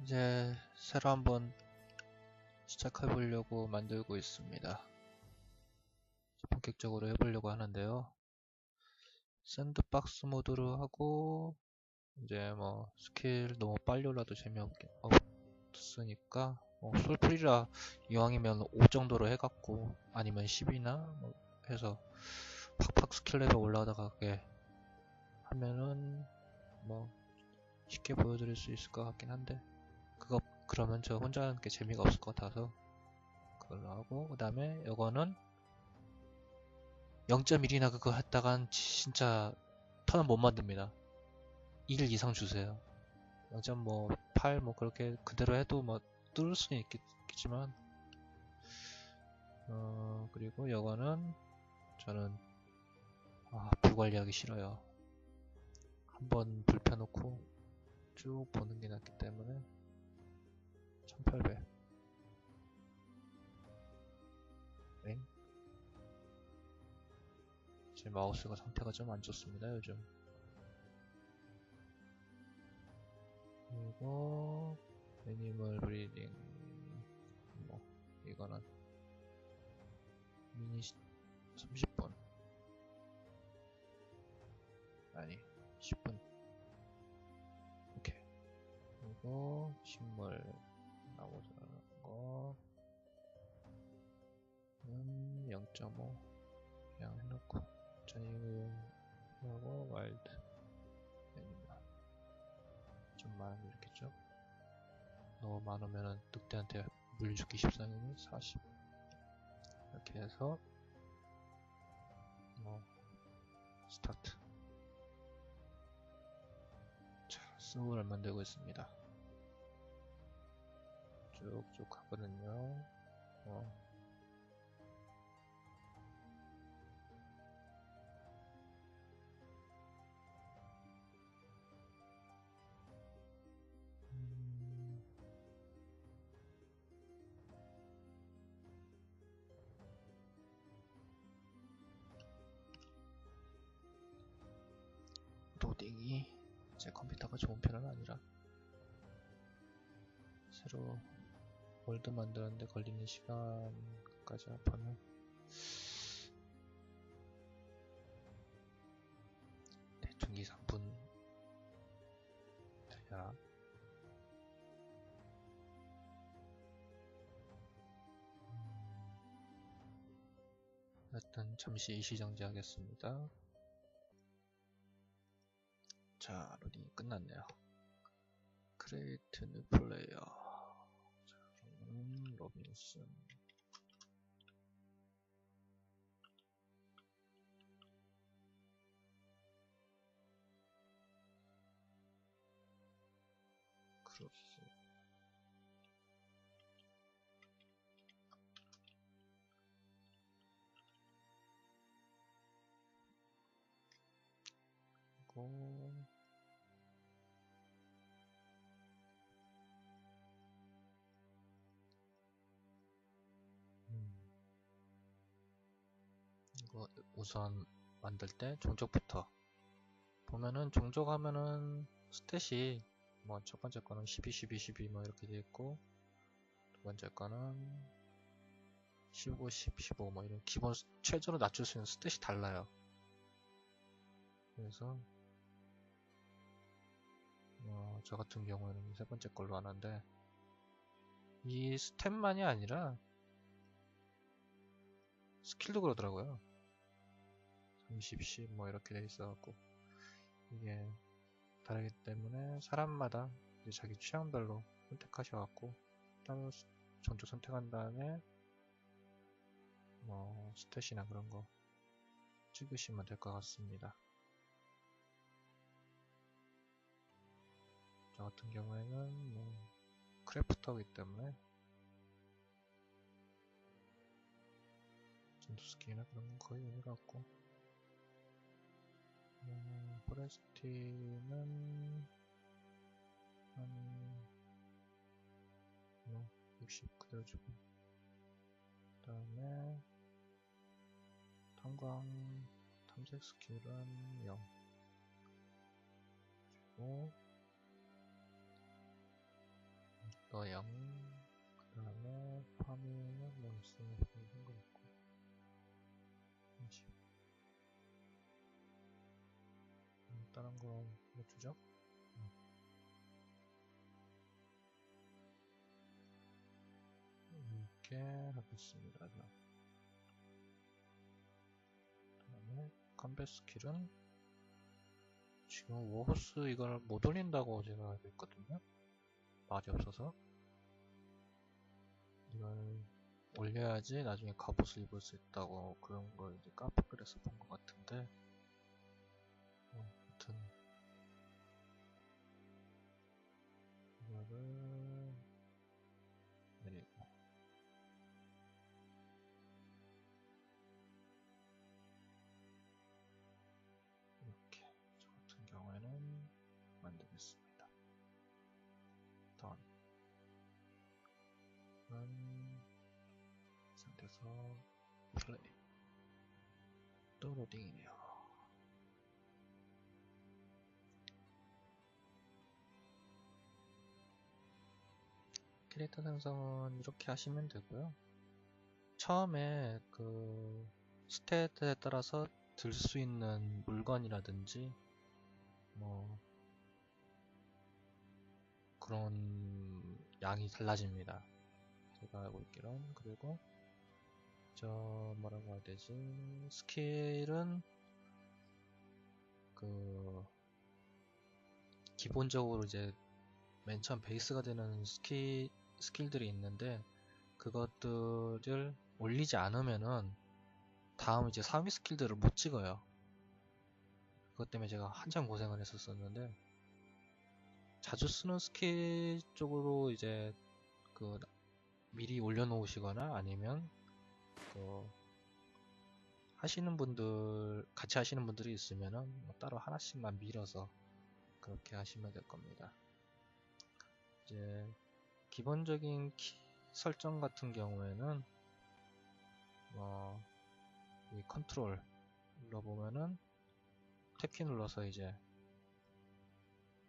이제 새로 한번 시작해보려고 만들고 있습니다. 본격적으로 해보려고 하는데요. 샌드박스 모드로 하고, 이제 뭐 스킬 너무 빨리 올라도 재미없으니까 솔플이라 이왕이면 5 정도로 해갖고, 아니면 10이나 뭐 해서 팍팍 스킬 레벨 올라가게 하면은 뭐 쉽게 보여드릴 수 있을 것 같긴 한데, 그러면 저 혼자 하는 게 재미가 없을 것 같아서 그걸로 하고, 그 다음에 이거는 0.1이나 그거 했다간 진짜 턴은 못 만듭니다. 1 이상 주세요. 0.8 뭐 그렇게 그대로 해도 뭐 뚫을 수는 있겠지만, 그리고 이거는 저는 불 관리하기 싫어요. 한번 불 펴놓고 쭉 보는 게 낫기 때문에 1800. 네. 제 마우스가 상태가 좀 안 좋습니다 요즘. 그리고 애니멀 브리딩 뭐 이거는 미니 30분 아니 10분 이렇게. 그리고 식물 나무 자라는 거는 0.5 그냥 해놓고, 자이하고 와일드 애니멀 좀 많으면 이렇겠죠. 너무 많으면은 늑대한테 물 주기 십상이니 40 이렇게 해서 스타트. 자, 스물을 만들고 있습니다. 쭉쭉 가거든요. 로딩이 제 컴퓨터가 좋은 편은 아니라 새로 월드 만드는데 걸리는 시간까지 합하면 대충 2, 3분 돼야. 일단 잠시 일시정지 하겠습니다. 자, 로딩이 끝났네요. 크리에이트 뉴 플레이어. 자, 로빈슨. 크로스. 그리고 이거 우선 만들 때 종족부터 보면은, 종족 하면은 스탯이 뭐 첫 번째 거는 12, 12, 12 뭐 이렇게 돼 있고, 두 번째 거는 15, 10, 15 뭐 이런 기본 최저로 낮출 수 있는 스탯이 달라요. 그래서 저 같은 경우에는 세 번째 걸로 하는데, 이 스탯만이 아니라 스킬도 그러더라고요. 30, 10 뭐 이렇게 돼 있어갖고 이게 다르기 때문에 사람마다 이제 자기 취향별로 선택하셔갖고 따로 종족 선택한 다음에 뭐 스탯이나 그런 거 찍으시면 될 것 같습니다. 저 같은 경우에는 뭐 크래프터이기 때문에 전투 스킬이나 그런 건 거의 의미가 없고, 포레스티는 한 60 그대로 주고, 그 다음에 탄광 탐색 스킬은 0 주고, 거 0, 그 다음에 파밍은 뭐 있으면 상관없고 30. 다른 거 뭐 주죠? 이렇게 하겠습니다. 그 다음에 컴뱃 스킬은 지금 워호스 이걸 못 올린다고 제가 알고 있거든요. 말이 없어서 이걸 올려야지 나중에 갑옷을 입을 수 있다고 그런 걸 이제 카페글에서 본 것 같은데 아무튼 이거를 내리고 이렇게 저 같은 경우에는 만들겠습니다. 던 상태에서 플레이 또 로딩이네요. 캐릭터 생성은 이렇게 하시면 되고요. 처음에 그 스탯에 따라서 들 수 있는 물건이라든지 뭐 그런 양이 달라집니다. 제가 알고 있기론. 그리고 저 뭐라고 해야 되지? 스킬은 그 기본적으로 이제 맨 처음 베이스가 되는 스킬들이 있는데 그것들을 올리지 않으면은 다음 이제 3위 스킬들을 못 찍어요. 그것 때문에 제가 한참 고생을 했었었는데 자주 쓰는 스킬 쪽으로 이제 그 미리 올려놓으시거나 아니면 그 하시는 분들 같이 하시는 분들이 있으면은 뭐 따로 하나씩만 밀어서 그렇게 하시면 될 겁니다. 이제 기본적인 키 설정 같은 경우에는 이 컨트롤 눌러보면은 탭키 눌러서 이제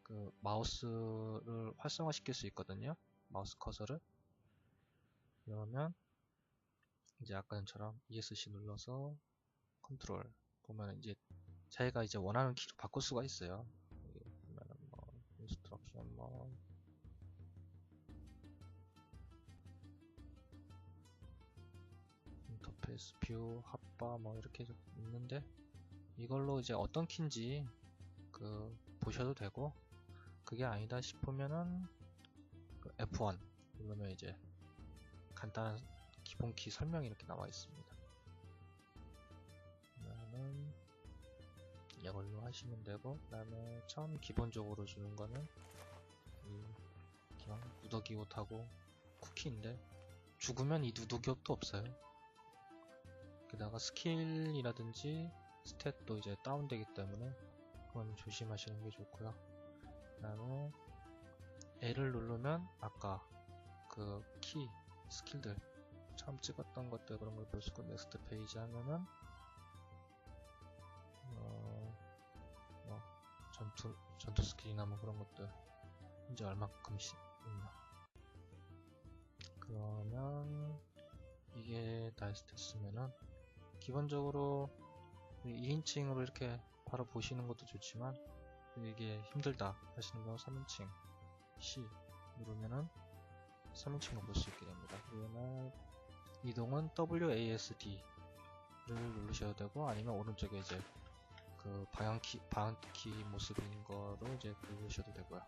그 마우스를 활성화시킬 수 있거든요. 마우스 커서를. 그러면 이제 아까처럼 ESC 눌러서 컨트롤 보면 이제 자기가 이제 원하는 키로 바꿀 수가 있어요. 여기 보면은 뭐 인스트럭션 뭐 인터페이스 뷰 핫바 뭐 이렇게 있는데 이걸로 이제 어떤 키인지 그 보셔도 되고 그게 아니다 싶으면은 그 F1 누르면 이제 간단한 기본 키 설명이 이렇게 나와 있습니다. 그러면은 이걸로 하시면 되고 그 다음에 처음 기본적으로 주는 거는 이 그냥 누더기 옷하고 쿠키인데 죽으면 이 누더기 옷도 없어요. 게다가 스킬이라든지 스탯도 이제 다운되기 때문에 그건 조심하시는 게 좋고요. 그 다음에 L을 누르면 아까 그 키, 스킬들 처음 찍었던 것들 그런 걸 볼 수 있고 넥스트 페이지 하면은 뭐 전투 스킬이나 뭐 그런 것들 이제 얼마큼씩 있나. 그러면 이게 다 됐으면은 기본적으로 2인칭으로 이렇게 바로 보시는 것도 좋지만 이게 힘들다 하시는 건 3인칭 C 누르면은 3인칭으로 볼 수 있게 됩니다. 그러면 이동은 WASD를 누르셔도 되고 아니면 오른쪽에 이제 그 방향키 모습인 거로 이제 누르셔도 되고요.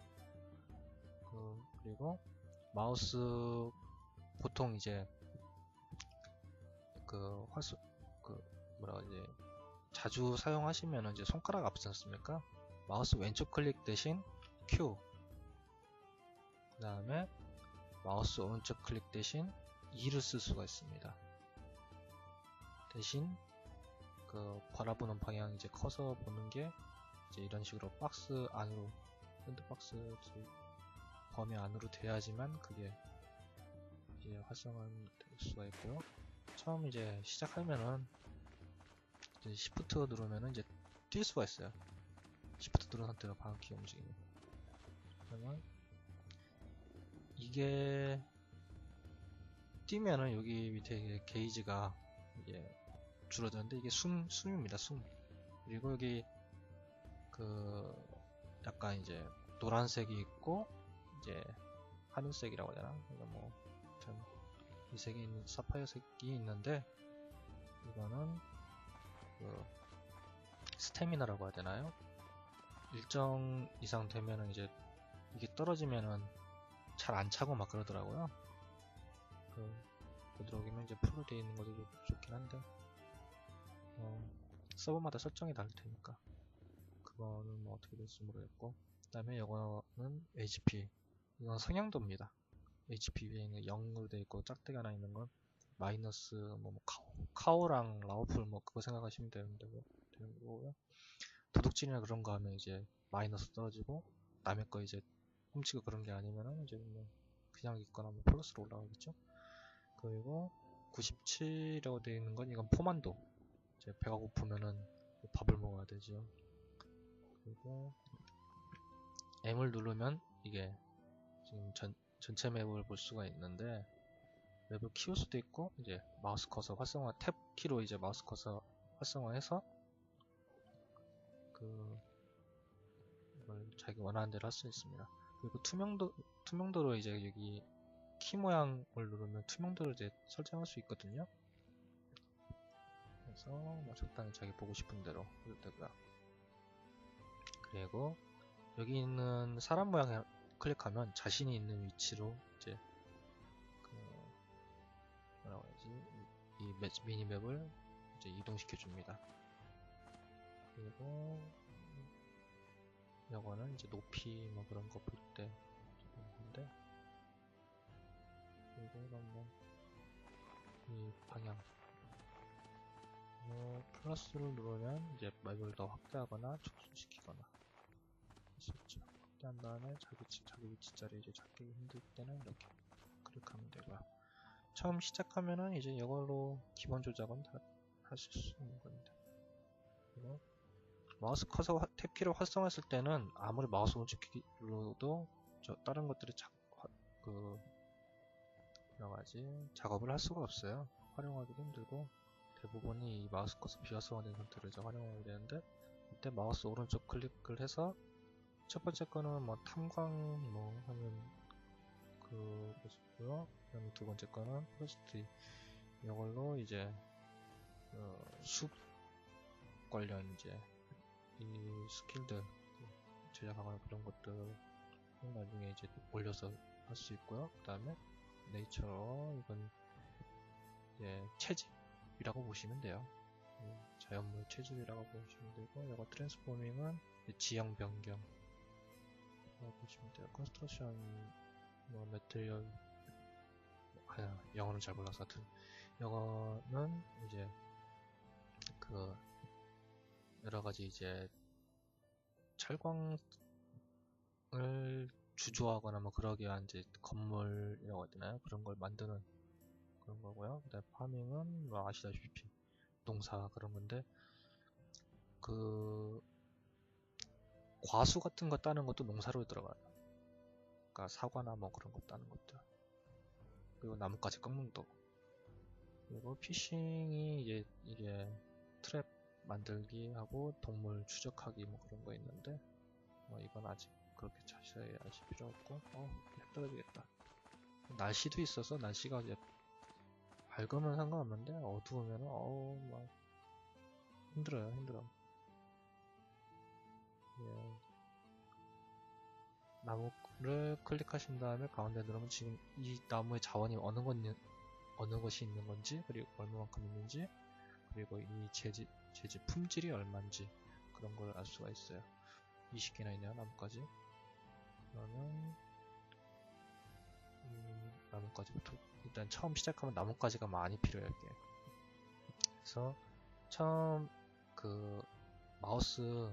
그리고 마우스 보통 이제 그 뭐라 이제 자주 사용하시면 이제 손가락 앞지 않습니까? 마우스 왼쪽 클릭 대신 Q 그 다음에 마우스 오른쪽 클릭 대신 E를 쓸 수가 있습니다. 대신 그 바라보는 방향 이제 커서 보는 게 이제 이런 식으로 박스 안으로 샌드박스 범위 안으로 돼야지만 그게 이제 활성화 될 수가 있고요. 처음 이제 시작하면은 이제 Shift 누르면은 이제 뛸 수가 있어요. Shift 누른 상태로 방향키 움직이면. 그러면 이게 뛰면은 여기 밑에 게이지가 이게 줄어드는데 이게 숨입니다. 숨. 그리고 여기 그 약간 이제 노란색이 있고 이제 하늘색이라고 해야 되나? 이거 뭐 이 색이 있는 사파이어 색이 있는데 이거는 그 스태미나라고 해야 되나요? 일정 이상 되면은 이제 이게 떨어지면은 잘 안 차고 막 그러더라고요. 되도록이면 이제 풀로 되어 있는 것도 좋긴 한데 서버마다 설정이 다를 테니까 그거는 뭐 어떻게 될지 모르겠고, 그 다음에 이거는 HP, 이건 성향도입니다. HP 위에 있는 0으로 되어 있고 짝대기 하나 있는 건 마이너스 카오랑 라오풀 뭐 그거 생각하시면 되는데 되고요. 도둑질이나 그런 거 하면 이제 마이너스 떨어지고 남의 거 이제 훔치고 그런 게 아니면은 이제 뭐 그냥 있거나 뭐 플러스로 올라가겠죠. 그리고 97이라고 되어 있는 건 이건 포만도. 이제 배가 고프면은 밥을 먹어야 되죠. 그리고 M을 누르면 이게 지금 전체 맵을 볼 수가 있는데 맵을 키울 수도 있고 이제 마우스 커서 활성화 탭 키로 이제 마우스 커서 활성화해서 이걸 자기 원하는 대로 할 수 있습니다. 그리고 투명도로 이제 여기 키 모양을 누르면 투명도를 이제 설정할 수 있거든요. 그래서 뭐 적당히 자기 보고 싶은 대로 해도 되고요. 그리고 여기 있는 사람 모양을 클릭하면 자신이 있는 위치로 이제 뭐라고 해야지, 이 미니맵을 이제 이동시켜 줍니다. 그리고 이거는 이제 높이 뭐 그런 거 볼 때 있는데, 그리고 이건 뭐 이 방향 플러스를 누르면 이제 맵을 더 확대하거나 축소시키거나 할 수 있죠. 확대한 다음에 자기 위치 자리 이제 찾기 힘들 때는 이렇게 클릭하면 되고요. 처음 시작하면은 이제 이걸로 기본 조작은 다 하실 수 있는 겁니다. 그리고 마우스 커서 탭키를 활성화했을 때는 아무리 마우스 오른쪽키로도 다른 것들이 여러가지 작업을 할 수가 없어요. 활용하기도 힘들고 대부분이 이 마우스 커서 비활성화된 상태로 이제 활용하게 되는데, 이때 마우스 오른쪽 클릭을 해서 첫 번째 거는 뭐 탐광 뭐 하면 그거고요. 그다음에 두 번째 거는 프로스트, 이걸로 이제 숲 관련 이제 이 스킬들 제작하거나 그런 것들 나중에 이제 올려서 할 수 있고요. 그 다음에 네이처로 이건 이제 채집이라고 보시면 돼요. 자연물 채집이라고 보시면 되고, 이거 트랜스포밍은 지형 변경 보시면 돼요. 컨스트럭션 뭐 매트리얼, 영어는 잘 몰라서 하여튼 이거는 이제 여러가지 이제 철광을 주조하거나 뭐 그러기 위한 이제 건물이라고 해야 되나요? 그런 걸 만드는 그런 거고요. 그 다음에 파밍은 뭐 아시다시피 농사 그런 건데, 과수 같은 거 따는 것도 농사로 들어가요. 그러니까 사과나 뭐 그런 거 따는 것들. 그리고 나뭇가지 꺾는 도. 그리고 피싱이 이게 트랩 만들기 하고 동물 추적하기 뭐 그런 거 있는데, 뭐 이건 아직 그렇게 자세히 아실 필요 없고. 해 떨어지겠다. 날씨도 있어서 날씨가 이제 밝으면 상관없는데 어두우면은 막 힘들어. 예. 나무를 클릭하신 다음에 가운데 누르면 지금 이 나무의 자원이 어느 것이 있는 건지, 그리고 얼마만큼 있는지, 그리고 이 재질 품질이 얼마인지 그런 걸 알 수가 있어요. 20개나 있네요, 나뭇가지. 그러면 나뭇가지부터 일단 처음 시작하면 나뭇가지가 많이 필요해요. 이게. 그래서 처음 마우스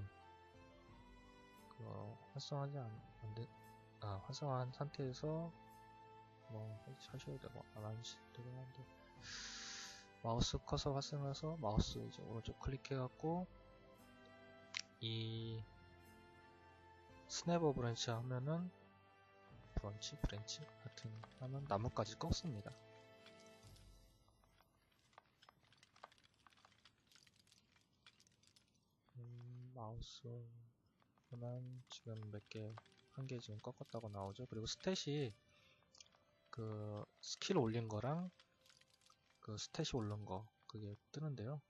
활성화한 상태에서 뭐 하셔도 되고 안 하셔도 되긴 한데, 마우스 커서 활성화해서 마우스 이제 오른쪽 클릭해갖고 이 스냅 오브 브랜치 하면은 브랜치 같은 하면 나뭇가지 꺾습니다. 마우스는 지금 한 개 지금 꺾었다고 나오죠. 그리고 스탯이 그 스킬 올린 거랑 그 스탯이 오른 거 그게 뜨는데요.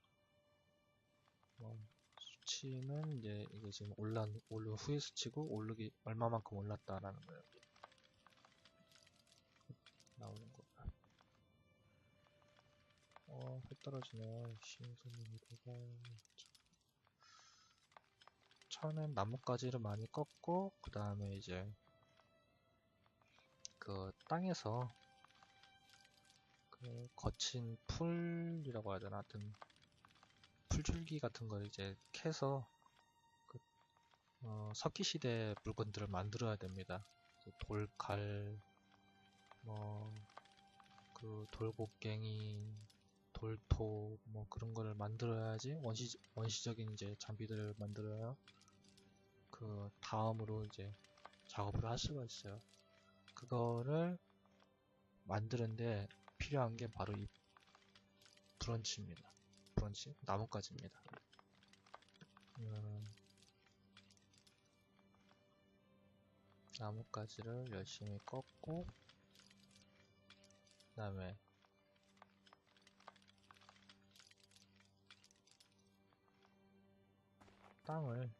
수치는 이제 이게 지금 오른 후의 수치고 오르기 얼마만큼 올랐다라는 거예요. 나오는 거. 해 떨어지네요. 신선님이 되고 처음엔 나뭇가지를 많이 꺾고 그 다음에 이제 그 땅에서 그 거친 풀이라고 해야 되나, 하여튼 풀줄기 같은 걸 이제 캐서 그 석기시대 물건들을 만들어야 됩니다. 돌칼, 그 돌곡갱이, 돌토 뭐 그런 거를 만들어야지 원시적인 이제 장비들을 만들어야 그 다음으로 이제 작업을 할 수가 있어요. 그거를 만드는데 필요한 게 바로 이 브런치입니다. 브런치 나뭇가지입니다. 나뭇가지를 열심히 꺾고 그 다음에 땅을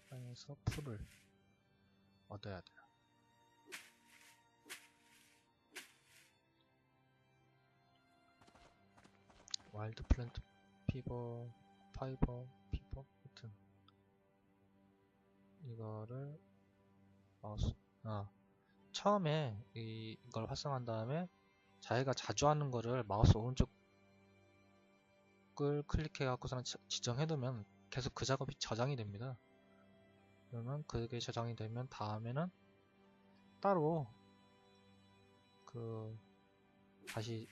땅에서 풀을 얻어야 돼요. 와일드 플랜트 파이버 하여튼 이거를 처음에 이걸 활성화한 다음에 자기가 자주 하는 거를 마우스 오른쪽을 클릭해 갖고서는 지정해 두면 계속 그 작업이 저장이 됩니다. 그러면 그게 저장이 되면 다음에는 따로 그 다시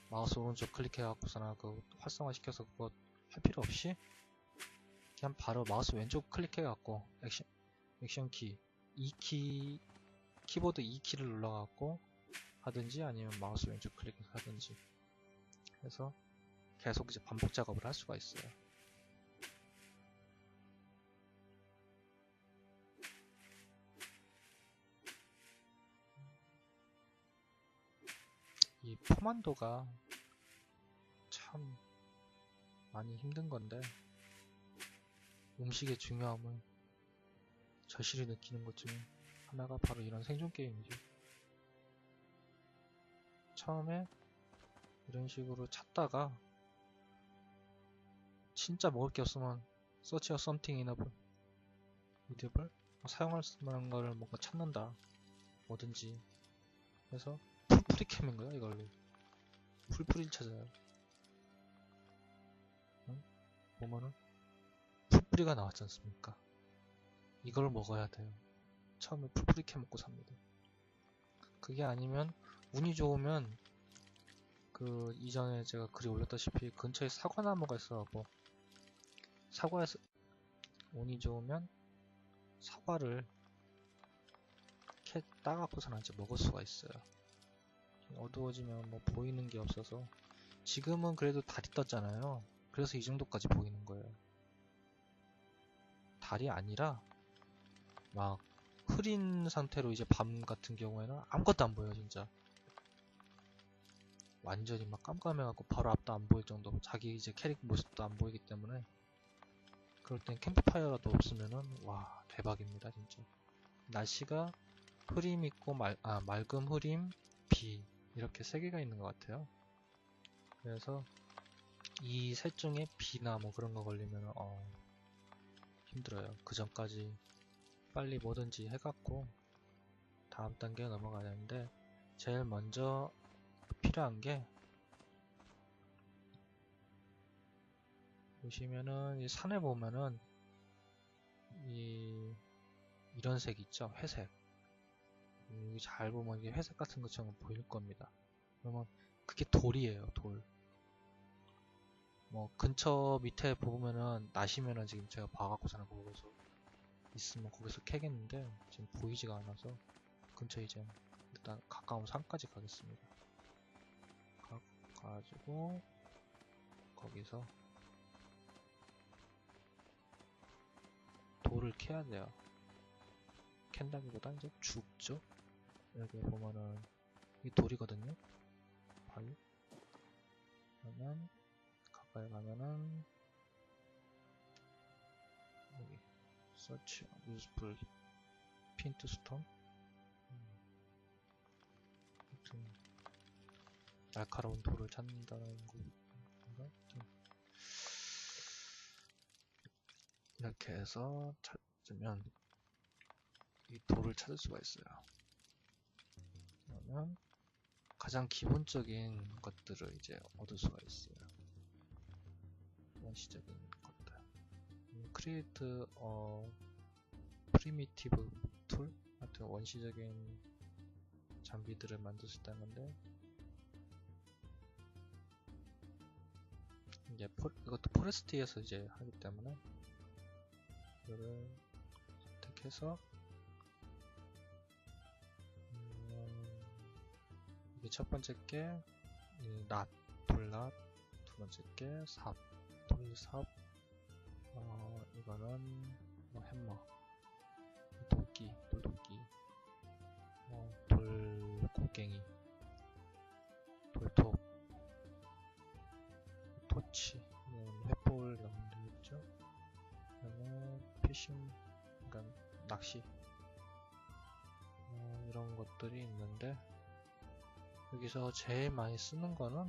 마우스 오른쪽 클릭해 갖고서는 그 활성화 시켜서 그거 할 필요 없이 그냥 바로 마우스 왼쪽 클릭해 갖고 액션 키 키보드 2키를 눌러 갖고 하든지 아니면 마우스 왼쪽 클릭해서 하든지 해서 계속 이제 반복 작업을 할 수가 있어요. 이 포만도가 참 많이 힘든 건데 음식의 중요함을 절실히 느끼는 것 중에 하나가 바로 이런 생존 게임이죠. 처음에 이런 식으로 찾다가 진짜 먹을 게 없으면 search for something edible 사용할 만한 거를 뭔가 찾는다 뭐든지 해서 풀뿌리 캠인 거야 이걸로. 풀뿌리를 찾아요. 보면은 풀뿌리가 나왔지 않습니까? 이걸 먹어야 돼요. 처음에 풀뿌리 캐 먹고 삽니다. 그게 아니면 운이 좋으면 그 이전에 제가 글이 올렸다시피 근처에 사과나무가 있어갖고 사과에서 운이 좋으면 사과를 캐 따갖고서는 이제 먹을 수가 있어요. 어두워지면 뭐 보이는 게 없어서 지금은 그래도 달이 떴잖아요. 그래서 이 정도까지 보이는 거예요. 달이 아니라 막 흐린 상태로 이제 밤 같은 경우에는 아무것도 안 보여요. 진짜 완전히 막 깜깜해갖고 바로 앞도 안 보일 정도, 자기 이제 캐릭 모습도 안 보이기 때문에 그럴 땐 캠프파이어라도 없으면은 와 대박입니다. 진짜 날씨가 흐림 있고 맑음, 흐림, 비 이렇게 세 개가 있는 것 같아요. 그래서 이 셋 중에 비나 뭐 그런 거 걸리면 힘들어요. 그 전까지 빨리 뭐든지 해갖고 다음 단계에 넘어가야 되는데 제일 먼저 필요한 게 보시면은 이 산에 보면은 이런 색 있죠? 회색. 여기 잘 보면 이게 회색 같은 것처럼 보일 겁니다. 그러면 그게 돌이에요. 돌. 뭐 근처 밑에 보면은 나시면은 지금 제가 봐갖고서는 거기서 있으면 거기서 캐겠는데 지금 보이지가 않아서 근처 이제 일단 가까운 산까지 가겠습니다. 가가지고 거기서 돌을 캐야 돼요. 캔다기보다 이제 죽죠. 여기 보면은 이 돌이거든요. 바위. 그러면 가까이 가면은 여기 search useful flint stone. 아무튼 날카로운 돌을 찾는다는 건가? 이렇게 해서 찾으면 이 돌을 찾을 수가 있어요. 그러면 가장 기본적인 것들을 이제 얻을 수가 있어요. 원시적인 것들. create primitive tool? 하여튼 원시적인 장비들을 만들 수 있다는 건데, 이제 이것도 포레스트에서 이제 하기 때문에 이거를 선택해서 이게 첫 번째 게 낫, 돌낫, 두 번째 게 삽, 돌삽, 이거는 뭐 햄머, 도끼, 돌도끼, 돌곡괭이, 돌톱, 토치, 횃불 넣으면 되겠죠. 그다음에 피싱, 그러니까 낚시, 이런 것들이 있는데, 여기서 제일 많이 쓰는 거는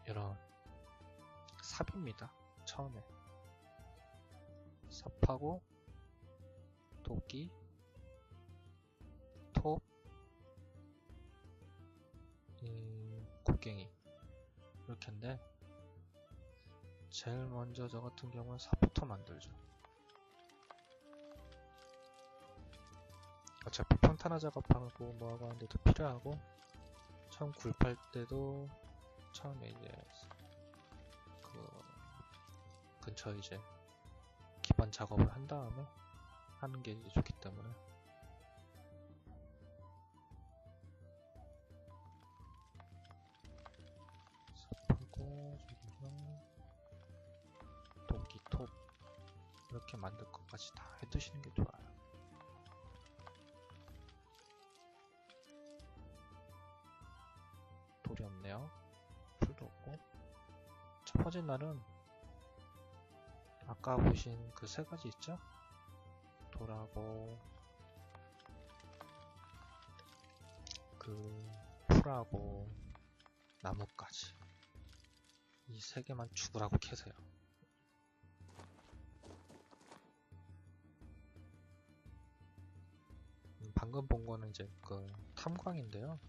이런 삽입니다. 처음에 삽하고 도끼, 톱, 곡괭이 이렇게인데, 제일 먼저 저 같은 경우는 삽부터 만들죠. 어차피 평탄화 작업하고 뭐하고 하는데도 필요하고, 처음 굴팔 때도 처음에 이제 그 근처 이제 기반 작업을 한 다음에 하는 게 이제 좋기 때문에. 삽하고 저기서 도끼, 톱 이렇게 만들 것까지 다 해두시는 게 좋아요. 돌이 없네요. 풀도 없고. 첫 번째 날은 아까 보신 그 세 가지 있죠? 돌하고 그 풀하고 나무까지 이 세 개만 죽으라고 캐세요. 방금 본 거는 이제 그 탐광인데요.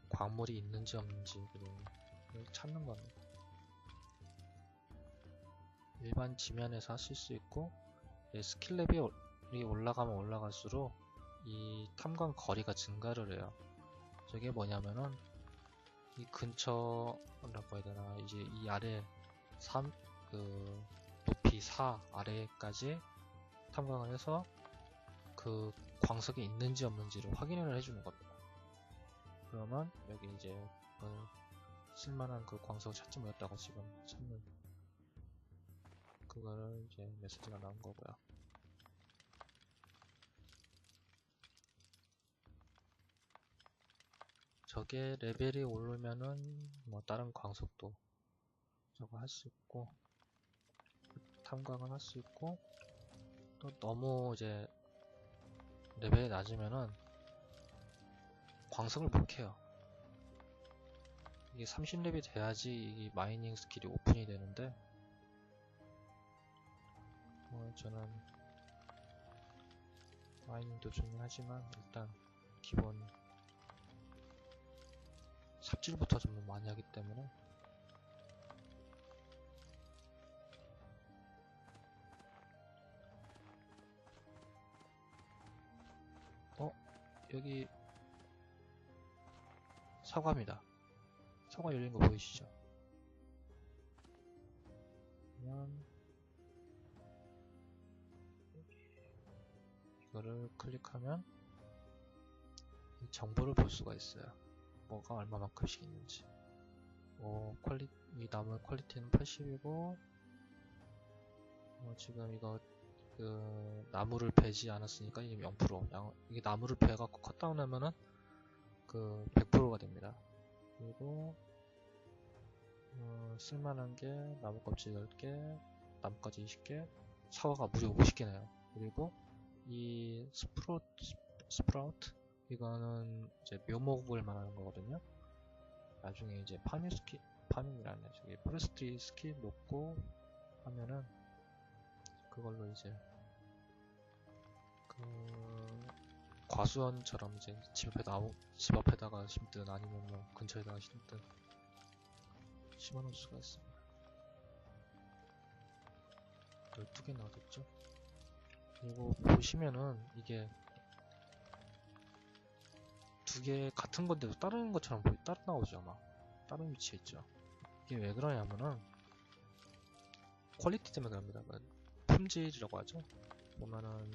광물이 있는지 없는지 찾는 겁니다. 일반 지면에서 하실 수 있고, 스킬 레벨이 올라가면 올라갈수록 이 탐광 거리가 증가를 해요. 저게 뭐냐면은 이 근처라고 해야 되나, 이제 이 아래 3, 높이 4 아래까지 탐광을 해서 그 광석이 있는지 없는지를 확인을 해주는 겁니다. 그러면 여기 이제 쓸만한 그 광석을 찾지 못했다고 지금 찾는 그거를 이제 메시지가 나온 거고요. 저게 레벨이 오르면은 뭐 다른 광석도 저거 할 수 있고, 탐광을 할 수 있고, 또 너무 이제 레벨이 낮으면은 광석을 못 캐요. 이게 30렙이 돼야지 이 마이닝 스킬이 오픈이 되는데, 저는 마이닝도 중요하지만 일단 기본 삽질부터 좀 많이 하기 때문에. 여기 사과입니다. 사과 열린 거 보이시죠? 그러면 이거를 클릭하면 이 정보를 볼 수가 있어요. 뭐가 얼마만큼씩 있는지. 이 나무의 퀄리티는 80이고, 지금 이거 나무를 베지 않았으니까 이게 0%. 이게 나무를 베갖고 컷다운 하면은 100%가 됩니다. 그리고 쓸만한 게 나무 껍질 10개, 나뭇가지 20개, 사과가 무려 50개네요. 그리고 이 스프라우트 이거는 이제 묘목을 말하는 거거든요. 나중에 이제 파밍이라는 저기 포레스트리 스킬 놓고 하면은 그걸로 이제 과수원처럼 이제 집 앞에다가 심든 아니면 뭐 근처에다가 심든 심어놓을 수가 있습니다. 12개 나왔죠. 그리고 보시면은 이게 두 개 같은 건데도 다른 것처럼 따로 나오죠. 아마 다른 위치에 있죠. 이게 왜 그러냐면은 퀄리티 때문에 그럽니다. 품질이라고 하죠. 보면은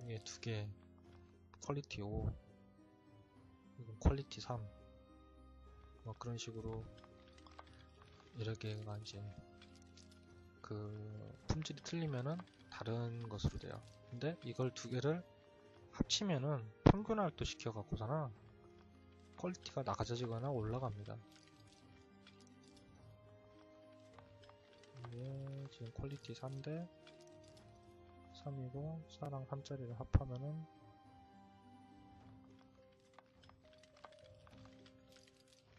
이게 두 개 퀄리티 5, 이건 퀄리티 3, 뭐 그런 식으로 여러 개가 이제 품질이 틀리면은 다른 것으로 돼요. 근데 이걸 두 개를 합치면은 평균화를 또 시켜갖고서는 퀄리티가 낮아지거나 올라갑니다. 이게 지금 퀄리티 3대 3이고 4랑 3짜리를 합하면은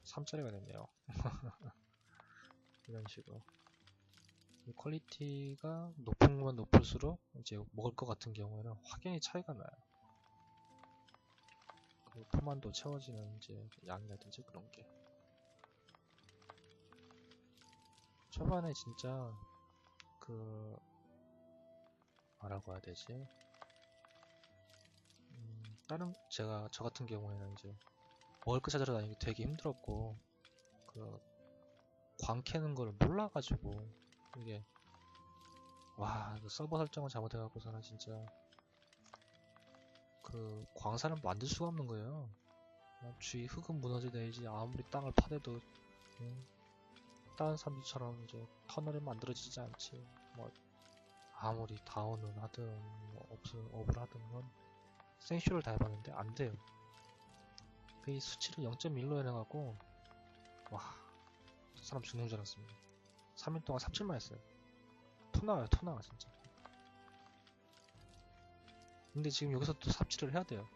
3짜리가 됐네요. 이런 식으로 이 퀄리티가 높으면 높을수록 이제 먹을 것 같은 경우에는 확연히 차이가 나요. 그 포만도 채워지는 이제 양이라든지 그런 게 초반에 진짜 뭐라고 해야 되지? 저 같은 경우에는 이제 먹을 거 찾으러 다니기 되게 힘들었고 광 캐는 걸 몰라가지고 이게 서버 설정을 잘못해갖고서는 진짜 광산을 만들 수가 없는 거예요. 주위 흙은 무너져내야지 아무리 땅을 파대도 다른 사람들처럼 이제 터널이 만들어지지 않지. 뭐 아무리 다운을 하든 뭐 업을 하든 건 생쇼를 다 해봤는데 안 돼요. 이 수치를 0.1로 해놔갖고 저 사람 죽는 줄 알았습니다. 3일 동안 삽질만 했어요. 토 나와요, 토 나와 진짜. 근데 지금 여기서 또 삽질을 해야 돼요.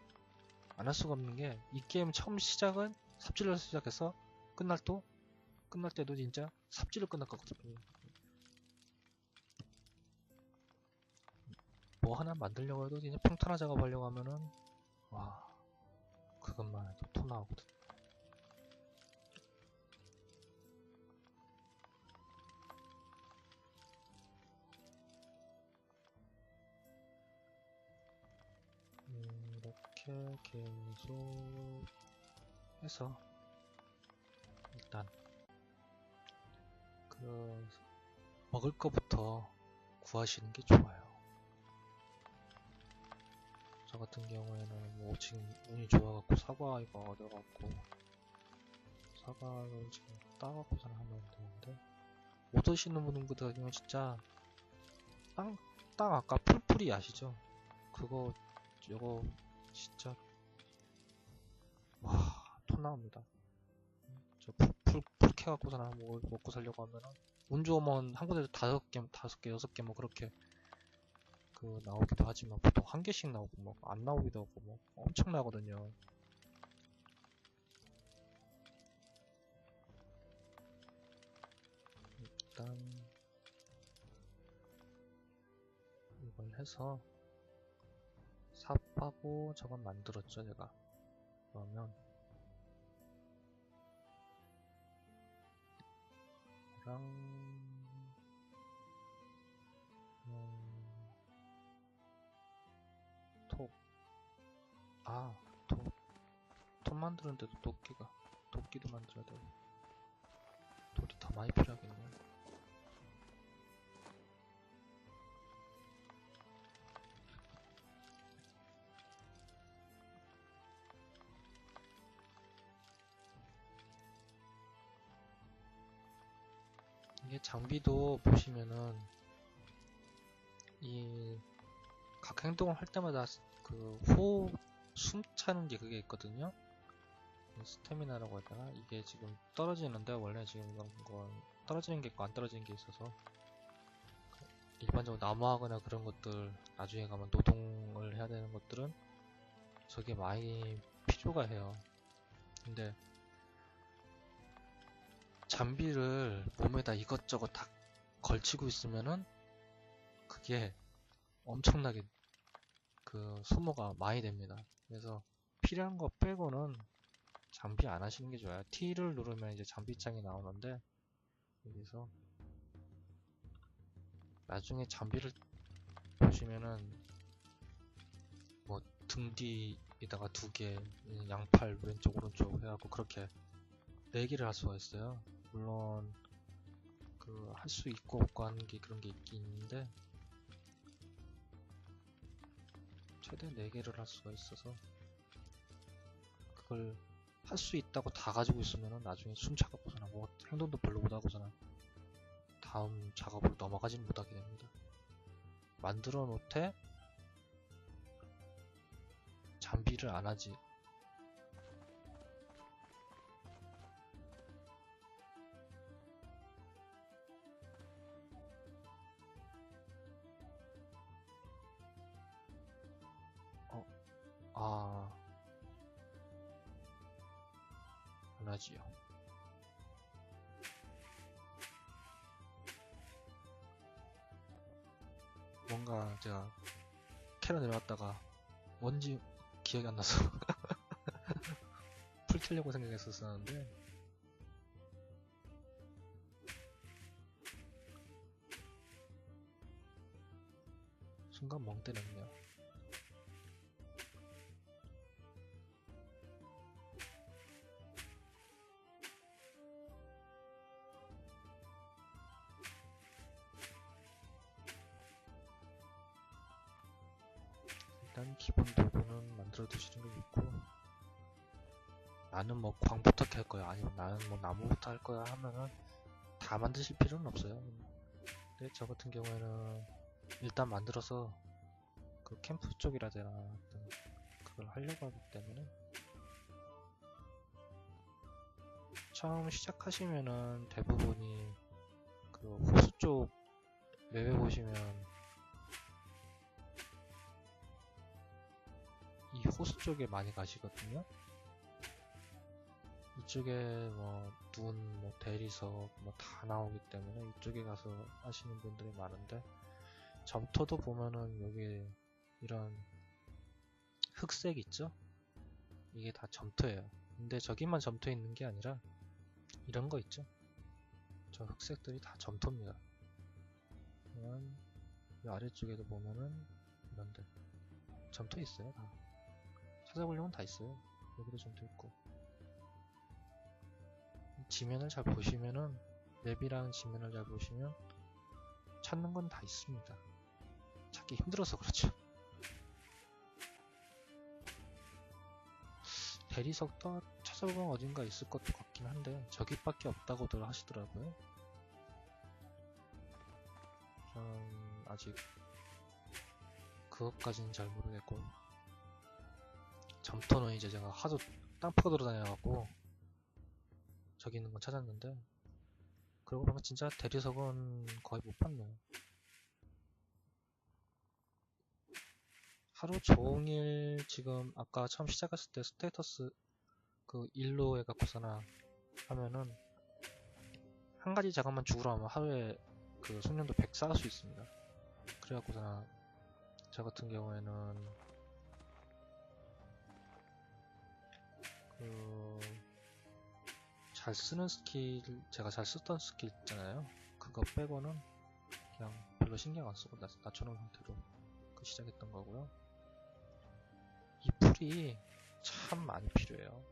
안 할 수가 없는 게 이 게임 처음 시작은 삽질을 시작해서 끝날 때도 진짜 삽질을 끝났거든요. 뭐 하나 만들려고 해도 진짜 평탄화 작업하려고 하면은 그것만 해도 토 나오거든. 이렇게 계속 해서 일단 먹을 거부터 구하시는 게 좋아요. 저 같은 경우에는 뭐 지금 운이 좋아갖고 사과 이거 얻어갖고 사과를 지금 따갖고서 하면 되는데 못 오시는 분들 같은 경우는 진짜 땅 아까 풀풀이 아시죠? 요거 진짜 토 나옵니다. 저 풀 캐갖고서는 먹고 살려고 하면은 운 좋으면 한 군데서 5개, 6개 뭐 그렇게 나오기도 하지만 보통 한 개씩 나오고 뭐 안 나오기도 하고 뭐 엄청 나거든요. 일단 이걸 해서 삽하고 저건 만들었죠 제가. 그러면 톡 손 만드는데도 도끼도 만들어야 되고 돌이 더 많이 필요하겠네요. 이게 장비도 보시면은 이 각 행동을 할 때마다 그 호흡 숨 차는 게 그게 있거든요. 스태미나라고 해야 되나? 이게 지금 떨어지는데 원래 지금 이런 건 떨어지는 게 있고 안 떨어지는 게 있어서 일반적으로 나무하거나 그런 것들 나중에 가면 노동을 해야 되는 것들은 저게 많이 필요가 해요. 근데 장비를 몸에다 이것저것 다 걸치고 있으면은 그게 엄청나게 그 소모가 많이 됩니다. 그래서 필요한 거 빼고는 장비 안 하시는 게 좋아요. T를 누르면 이제 장비창이 나오는데 여기서 나중에 장비를 보시면은 뭐 등 뒤에다가 2개, 양팔 왼쪽 오른쪽 해갖고 그렇게 4개를 할 수가 있어요. 물론 그 할 수 있고 없고 하는 게 그런 게 있긴 있는데 최대 4개를 할 수가 있어서 그걸 할 수 있다고 다 가지고 있으면은 나중에 숨차갖고서나 뭐 행동도 별로 못하고서나 다음 작업으로 넘어가진 못하게 됩니다. 만들어 놓되 장비를 안 하지. 안 하지요. 뭔가 제가 캐러 내려왔다가 뭔지 기억이 안 나서 풀 켜려고 생각했었는데 순간 멍 때렸네요. 일단 기본 도구는 만들어 두시는 게 좋고, 나는 뭐 광부터 캘 거야 아니면 나는 뭐 나무부터 할 거야 하면은 다 만드실 필요는 없어요. 근데 저 같은 경우에는 일단 만들어서 그 캠프 쪽이라 되나 그걸 하려고 하기 때문에 처음 시작하시면은 대부분이 그 호수 쪽 맵에 보시면 이 호수 쪽에 많이 가시거든요. 이쪽에 뭐 눈, 뭐 대리석 뭐 다 나오기 때문에 이쪽에 가서 하시는 분들이 많은데 점토도 보면은 여기 이런 흑색 있죠? 이게 다 점토예요. 근데 저기만 점토 있는 게 아니라 이런 거 있죠? 저 흑색들이 다 점토입니다. 그러면 이 아래쪽에도 보면은 이런데 점토 있어요. 다 찾아보려면 다 있어요. 여기도 점토 있고 지면을 잘 보시면은 맵이랑 지면을 잘 보시면 찾는 건 다 있습니다. 찾기 힘들어서 그렇죠. 대리석도 찾아보면 어딘가 있을 것도 같긴 한데 저기밖에 없다고들 하시더라고요. 저는 아직 그것까지는 잘 모르겠고 점토는 이제 제가 하도 땅 파고 돌아다녀갖고 저기 있는 건 찾았는데 그러고 보면 진짜 대리석은 거의 못 봤네요. 하루 종일 지금 아까 처음 시작했을 때 스테이터스 그 일로 해갖고서나 하면은 한 가지 작업만 죽으러 하면 하루에 그 숙련도 100 쌓을 수 있습니다. 그래갖고서나 저 같은 경우에는 그 잘 쓰는 스킬, 제가 잘 쓰던 스킬 있잖아요. 그거 빼고는 그냥 별로 신경 안 쓰고 낮춰놓은 상태로 그 시작했던 거고요. 이 풀이 참 많이 필요해요.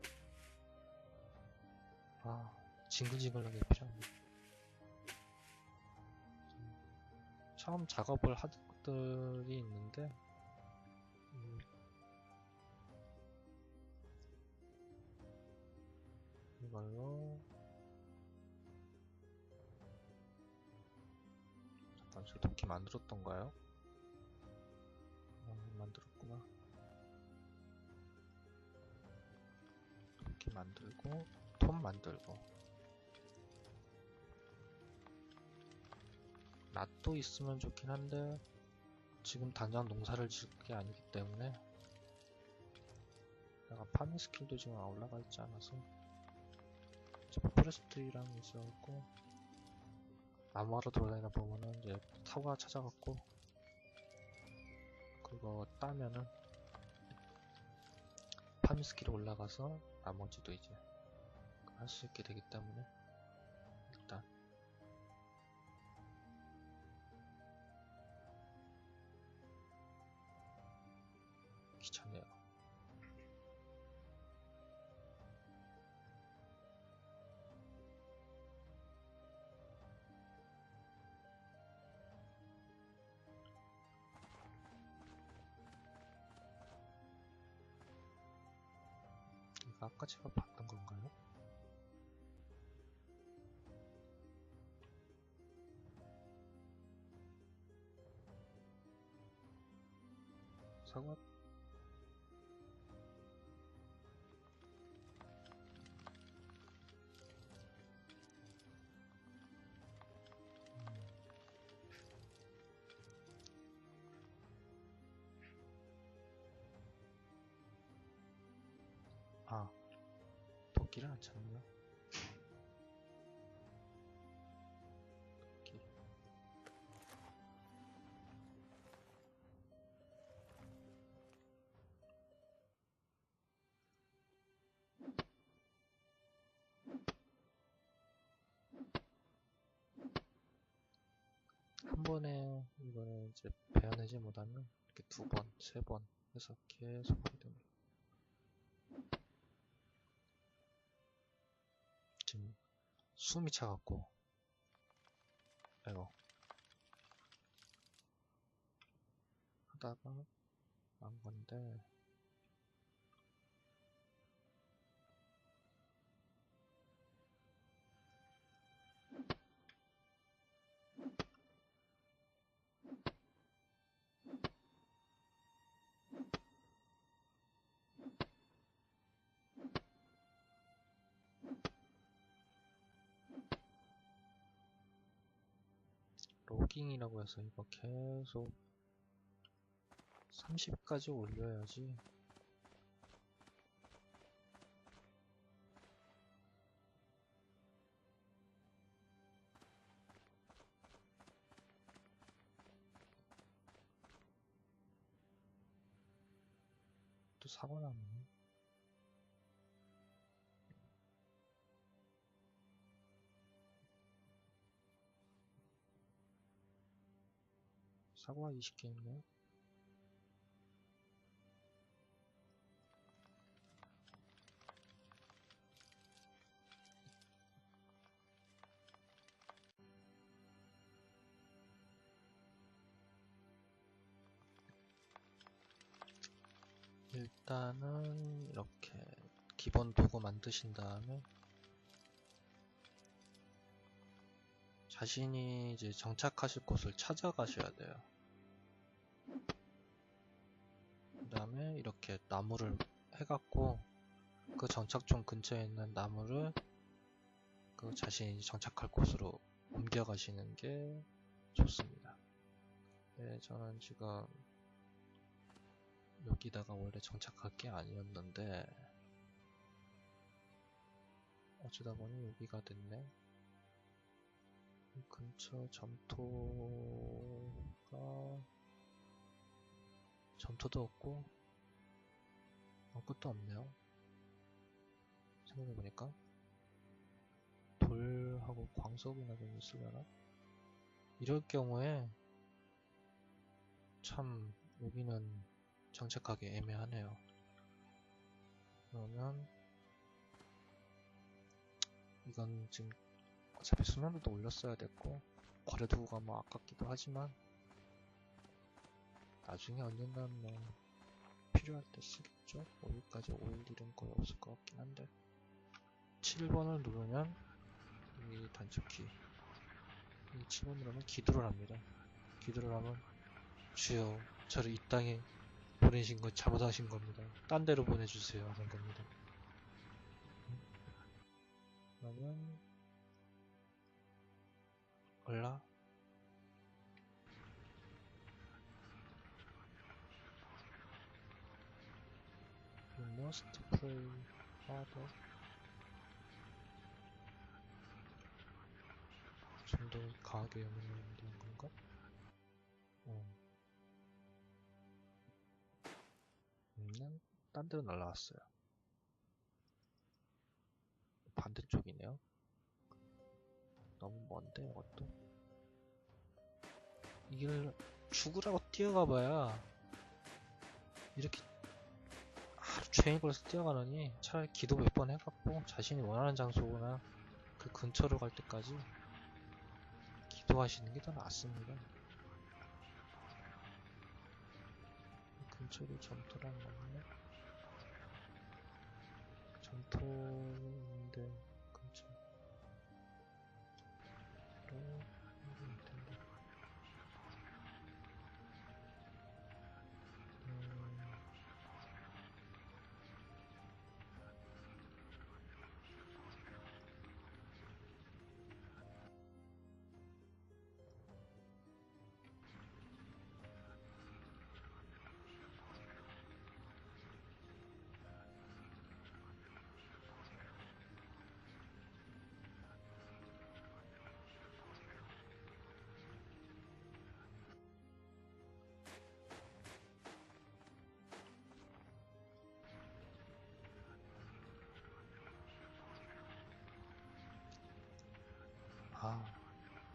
징글징글하게 필요합니다. 처음 작업을 하던 것들이 있는데 이걸로 잠깐 저 도끼 만들었던가요? 만들었구나. 도끼 만들고 톱 만들고 낫도 있으면 좋긴 한데 지금 당장 농사를 지을 게 아니기 때문에 내가 파밍 스킬도 지금 올라가 있지 않아서 포레스트리랑 있어갖고 나무하러 돌아다니다 보면은 이제 사과 찾아갖고 그거 따면은 파밍 스킬이 올라가서 나머지도 이제 할 수 있게 되기 때문에 일단 귀찮네요. 이거 아까 제가 봤던 건가요? 사과 도끼를 안 찾네요. 도끼. 한 번에 이거는 이제 베어내지 못하면 이렇게 2번, 3번 해서 계속 하게 됩니다. 지금 숨이 차갖고 아이고 하다가 한 건데 로깅이라고 해서 이거 계속 30까지 올려야지 또 사고 나네. 사과 20개 있네. 일단은 이렇게 기본 도구 만드신 다음에 자신이 이제 정착하실 곳을 찾아가셔야 돼요. 그 다음에 이렇게 나무를 해갖고 그 정착존 근처에 있는 나무를 그 자신이 정착할 곳으로 옮겨 가시는 게 좋습니다. 네, 저는 지금 여기다가 원래 정착할 게 아니었는데 어쩌다 보니 여기가 됐네. 이 근처 점토도 없고 아무것도 없네요. 생각해보니까 돌하고 광석이나 좀 있으려나? 이럴 경우에 참 여기는 정착하기 애매하네요. 그러면 이건 지금 어차피 수면도도 올렸어야 됐고 거래도구가 뭐 아깝기도 하지만 나중에 언젠간 뭐 필요할 때 쓰겠죠. 5일까지 5일 일은 거의 없을 것 같긴 한데 7번을 누르면 이 단축키 이 7번 누르면 기도를 합니다. 기도를 하면 주여 저를 이 땅에 보내신 거 잘못하신 겁니다. 딴 데로 보내주세요 하는 겁니다. 그러면 얼라 You must pray harder. 좀 더 강하게 영향을 주는 건가? 그냥 딴 데로 날라갔어요. 반대쪽이네요. 너무 먼데 이것도. 이 길 죽으라고 뛰어가봐야 이렇게 하루 종일 걸어서 뛰어가느니 차라리 기도 몇 번 해갖고 자신이 원하는 장소나 그 근처로 갈 때까지 기도하시는 게 더 낫습니다. 근처로 점토라는 거는 점토인데 근처로 하면 텐데.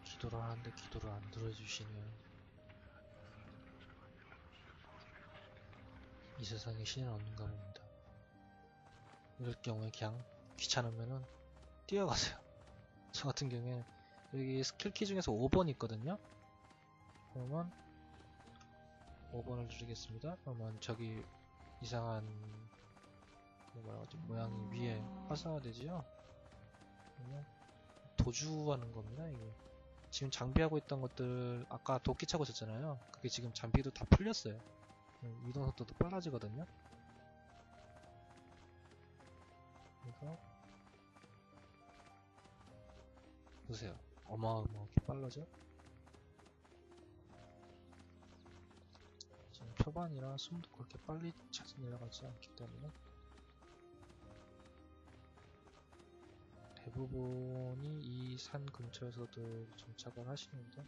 기도를 하는데 기도를 안 들어주시네요. 이 세상에 신은 없는가 봅니다. 이럴 경우에 그냥 귀찮으면은 뛰어가세요. 저 같은 경우에 여기 스킬키 중에서 5번 있거든요. 그러면 5번을 누르겠습니다. 그러면 저기 이상한 뭐라고 하지? 모양이 위에 활성화되지요. 그러면 도주하는 겁니다. 이게 지금 장비하고 있던 것들 아까 도끼 차고 있었잖아요. 그게 지금 장비도 다 풀렸어요. 이동 속도도 빨라지거든요. 그래서 보세요. 어마어마하게 빨라져. 지금 초반이라 숨도 그렇게 빨리 차서 내려가지 않기 때문에 대부분이 이 산 근처에서도 정착을 하시는데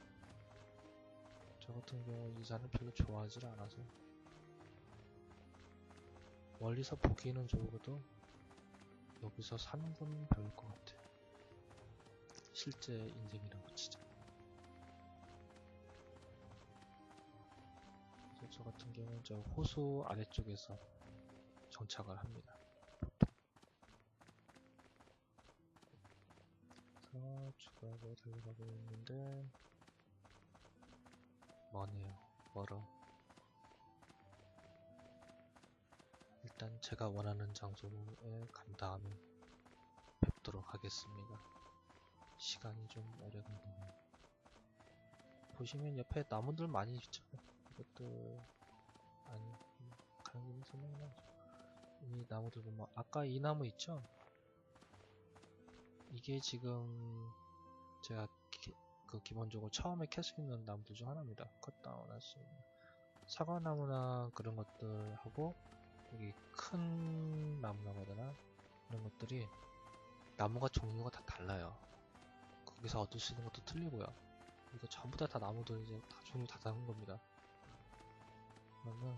저 같은 경우 이 산을 별로 좋아하지 않아서 멀리서 보기에는 좋고도 여기서 사는 건 별일 것 같아. 실제 인생이라고 치자. 그래서 저 같은 경우는 저 호수 아래쪽에서 정착을 합니다. 그래서 추가하고 달려가고 있는데 머네요. 멀어. 일단 제가 원하는 장소에 간 다음에 뵙도록 하겠습니다. 시간이 좀 오래 걸리네요. 보시면 옆에 나무들 많이 있죠. 이것도 아니 가는 길에 설명이 나오죠. 이 나무들 보면 아까 이 나무 있죠? 이게 지금 제가 기본적으로 처음에 캘 수 있는 나무들 중 하나입니다. 컷다운 할 수 있는 사과나무나 그런 것들하고 여기 큰 나무라고 해야 되나? 이런 것들이 나무가 종류가 다 달라요. 거기서 얻을 수 있는 것도 틀리고요. 이거 전부 다 나무들 이제 다 종류 다 다른 겁니다. 그러면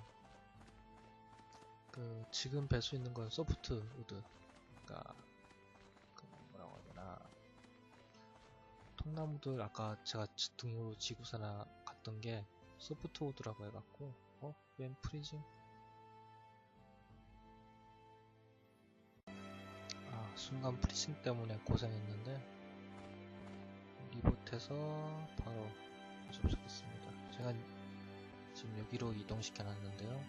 지금 뵐 수 있는 건 소프트 우드, 그러니까 뭐라고 해야 되나, 통나무들 아까 제가 등으로 지구사나 갔던 게 소프트 우드라고 해갖고 웬 프리징? 순간 프리싱 때문에 고생했는데 리봇해서 바로 접속했습니다. 제가 지금 여기로 이동시켜 놨는데요.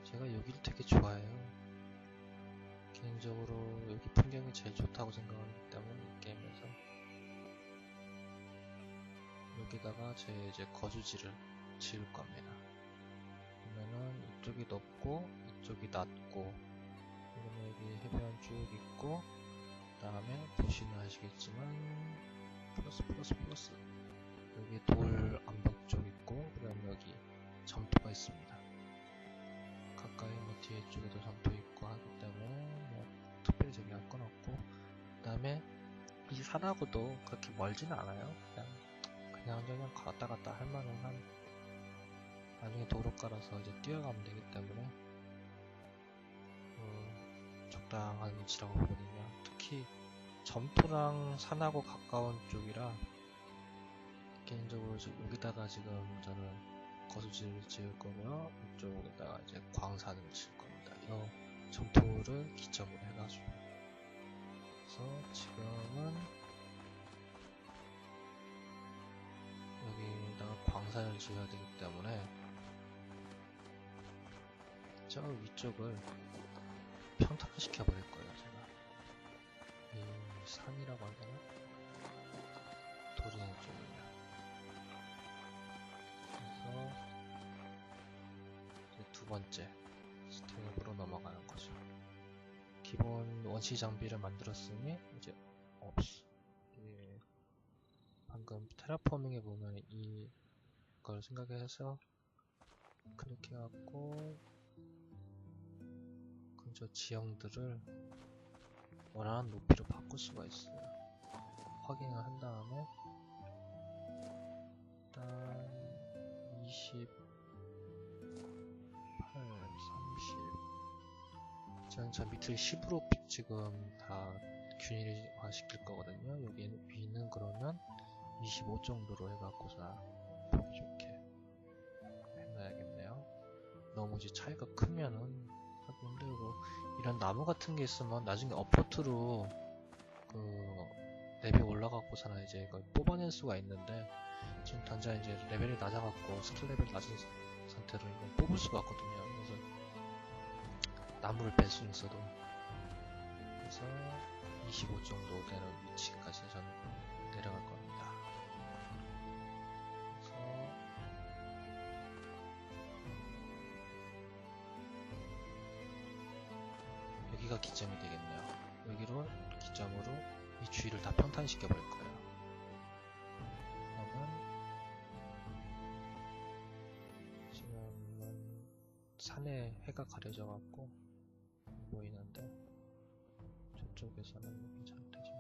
제가 여기를 되게 좋아해요. 개인적으로 여기 풍경이 제일 좋다고 생각하기 때문에 이 게임에서 여기다가 제 이제 거주지를 지을 겁니다. 그러면은 이쪽이 높고 이쪽이 낮고 그러면 여기 해변 쭉 있고 그 다음에 보시면 아시겠지만 플러스 여기 돌 암벽 쪽 있고 그 다음에 여기 점토가 있습니다. 가까이 뭐 뒤에 쪽에도 점토 있고 하기 때문에 뭐 특별히 저기 할 건 없고 그 다음에 이 산하고도 그렇게 멀지는 않아요. 그냥 갔다 갔다 할 만한 한 나중에 도로 깔아서 이제 뛰어가면 되기 때문에 적당한 위치라고 보거든요. 특히 점토랑 산하고 가까운 쪽이라 개인적으로 여기다가 지금 저는 거주지를 지을 거고요. 이쪽에다가 이제 광산을 지을 겁니다. 이 점토를 기점으로 해가지고 그래서 지금은 여기다가 광산을 지어야 되기 때문에 저 위쪽을 평탄화 시켜버릴 거예요. 제가 이 산이라고 하나? 돌이 있는 쪽이에요. 그래서 이제 두 번째 스텝으로 넘어가는 거죠. 기본 원시 장비를 만들었으니 이제 방금 테라포밍에 보면 이걸 생각해서 클릭해갖고 근처 지형들을 원하는 높이로 바꿀 수가 있어요. 확인을 한 다음에 일단 28, 30 저는 저 밑을 10으로 지금 다 균일화 시킬 거거든요. 여기 위는 그러면 25 정도로 해갖고서 보기 좋게 해놔야겠네요. 너무 이제 차이가 크면은 하기 힘들고 이런 나무 같은 게 있으면 나중에 업포트로 레벨 올라가고서는 이제 이걸 뽑아낼 수가 있는데 지금 당장 이제 레벨이 낮아갖고 스킬 레벨이 낮은 상태로 이걸 뽑을 수가 없거든요. 그래서 나무를 뺄 수 있어도 그래서 25 정도 되는 위치까지 저는 내려갈 겁니다. 여기가 기점이 되겠네요. 여기로 기점으로 이 주위를 다 평탄시켜 버릴 거예요. 그러면 지금은 산에 해가 가려져 갖고 보이는데 저쪽에서는 괜찮대지만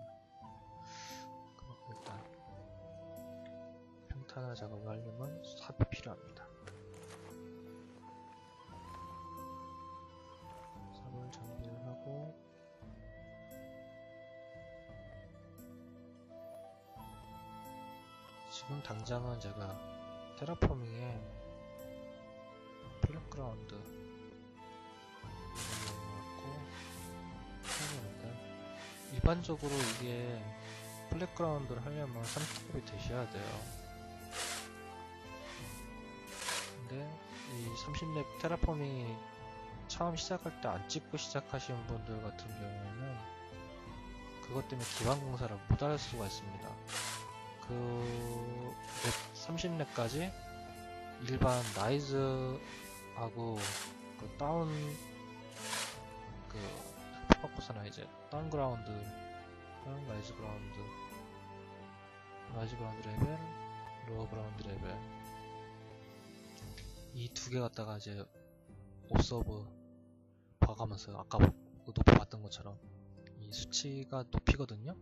그럼 일단 평탄화 작업을 하려면 삽이 필요합니다. 삽을 준비를 하고 지금 당장은 제가 테라포밍에 플랫그라운드 일반적으로 이게 플랫그라운드를 하려면 30렙이 되셔야 돼요. 근데 이 30렙 테라포밍이 처음 시작할 때 안 찍고 시작하시는 분들 같은 경우에는 그것 때문에 기반 공사를 못 할 수가 있습니다. 그 30렙까지 일반 라이즈하고 그 다운 바꿔서나 이제 다운그라운드 라이즈 그라운드 레벨 로어 그라운드 레벨 이 두 개 갖다가 이제 옵서브 봐가면서 아까 높이 봤던 것처럼 이 수치가 높이거든요.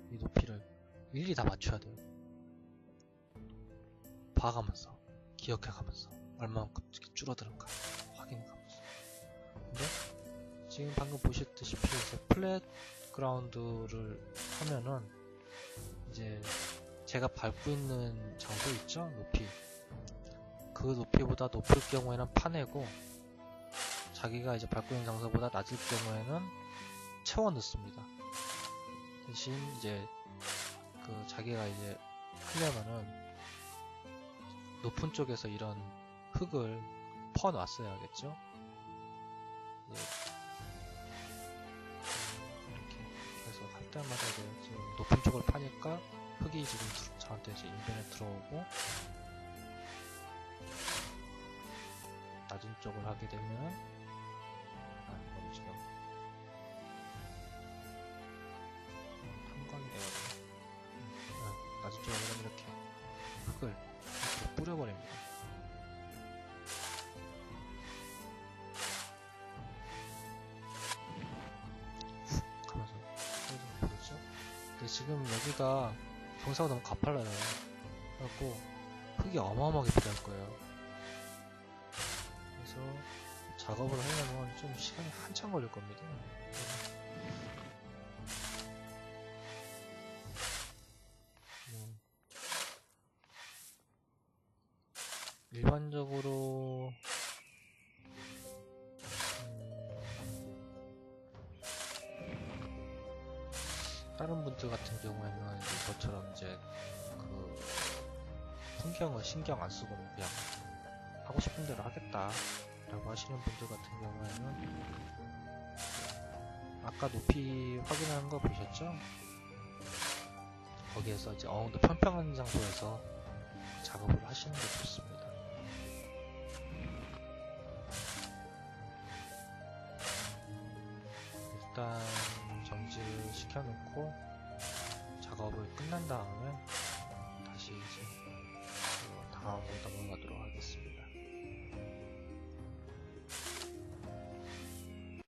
이 높이를 일일이 다 맞춰야 돼요. 봐가면서 기억해가면서 얼마만큼 줄어드는가 확인해가면서. 근데 지금 방금 보셨다시피 플랫 그라운드를 하면은 이제 제가 밟고 있는 장소 있죠? 높이. 그 높이보다 높을 경우에는 파내고 자기가 이제 밟고 있는 장소보다 낮을 경우에는 채워 넣습니다. 대신 이제 그 자기가 이제 하려면은 높은 쪽에서 이런 흙을 퍼 놨어야겠죠. 이렇게 해서 할 때마다 이제 지금 높은 쪽을 파니까 흙이 지금 저한테 이제 인벤에 들어오고, 낮은 쪽을 하게 되면 이건 지금 한광이 되거든요. 낮은 쪽을 하면 이렇게 흙을 이렇게 뿌려버립니다. 훅 하면서 뿌려주면 보이죠? 근데 지금 여기가 경사가 너무 가팔라요. 그래갖고 흙이 어마어마하게 필요할 거예요. 그래서 작업을 하려면 좀 시간이 한참 걸릴 겁니다. 일반적으로 다른 분들 같은 경우에는 이제 저처럼 이제 그 풍경을 신경 안 쓰고 그냥 하고 싶은 대로 하겠다 라고 하시는 분들 같은 경우에는 아까 높이 확인하는 거 보셨죠? 거기에서 이제 어느 정도 평평한 장소에서 작업을 하시는 게 좋습니다. 일단 정지를 시켜놓고 작업을 끝난 다음에 다시 이제 다음으로 넘어가도록 하겠습니다.